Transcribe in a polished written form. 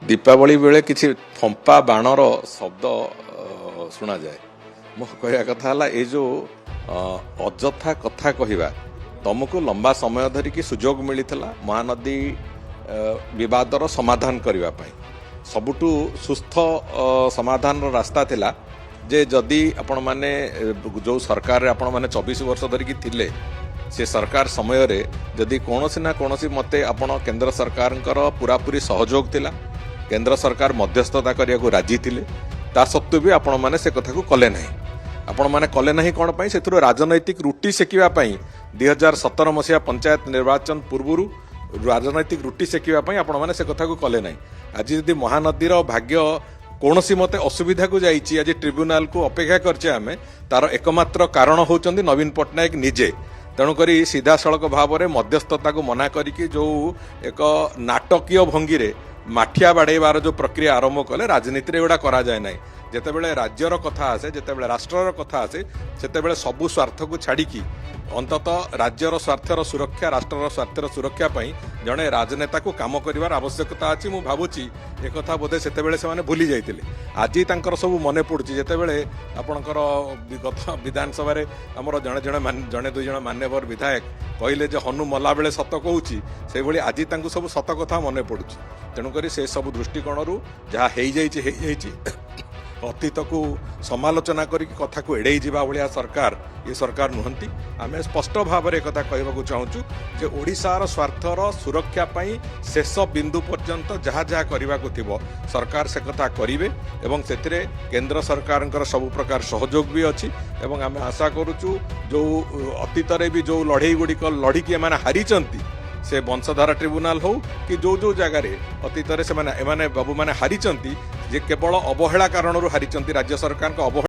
दीपावली बेले किसी फंपा बाणर शब्द शुणा जाए मो कहया कथा ये जो अजथा कथा कहवा तुमको लंबा समय धरिकी सुजोग मिलता महानदी विवादर समाधान करने सबुठु सुस्थ समाधान रास्ता थिला जे जदि आपण माने जो सरकार आपण माने 24 वर्ष धरिकी थिले से सरकार समय रे जदि कोनोसी ना कोनोसी मते आपण केंद्र सरकारंकर पूरापूरी सहयोग थिला केंद्र सरकार मध्यस्थता करिया को राजी थिले ता सत्त्वे भी आपण माने से कथा को कले नहीं आपण माने कले नहीं कोन पई सेथुरो राजनैतिक रुटी सेकिवा पई 2017 मसिया पंचायत निर्वाचन पूर्वरु राजनैतिक रुटी सेकिवा पई आपण माने से कथा को कले नहीं आज यदि महानदीर भाग्य कौनसी मते असुविधा को जाइए आज ट्रिब्यूनाल को अपेक्षा करछे आमे तार एकमात्र कारण होचंदी नवीन पट्टनायक निजे तेणुक सीधा सड़क भाव में मध्यस्थता को मना करिकी जो एक नाटकीय भंगी रे माठिया बाड़ेबार जो प्रक्रिया आरंभ कले राजनीति एगुड़ा करा जाए ना जितेबाला राज्यर कथा आसे जितेबाला राष्ट्रर कथा आसे से सबू स्वार्थ को छाड़िकी अंततः राज्यर स्वार्थर सुरक्षा राष्ट्रर स्वार्थर सुरक्षा पाई जड़े राजनेता को काम कर आवश्यकता अच्छी मुझे भावुची एक बोधे से भूली जाते आज तंकर सब मन पड़ुची जितेबाला आपणकर गत विधानसभा आमर जड़े जड़े जड़े दुई जन मान्यवर विधायक कहले जे हनु मला बेले सत कहूँ से भाई आज सब सत कथा मन पड़ुची तेणुक से सब दृष्टिकोण जहाँ अतीत को समालोचना करके कथा को एड़े जावा भाया सरकार ये सरकार नुहंती आम स्पष्ट भाव में कथा कहवाक चाहूँ जे ओडिशार स्वार्थर सुरक्षा पाई शेष बिंदु पर्यंत जहाँ जहाँ करने को थी सरकार से कथा करेंगे एवं से केंद्र सरकार सब प्रकार सहयोग भी अच्छी एवं आम आशा करुचु जो अतीत भी जो लड़ई गुड़िक लड़िकी हारी से वंशधारा ट्रिब्यूनाल हो कि जो जगार अतीत से बाबू मैंने हारी जे केवल अवहेला कारण हारी राज्य सरकार अवहेला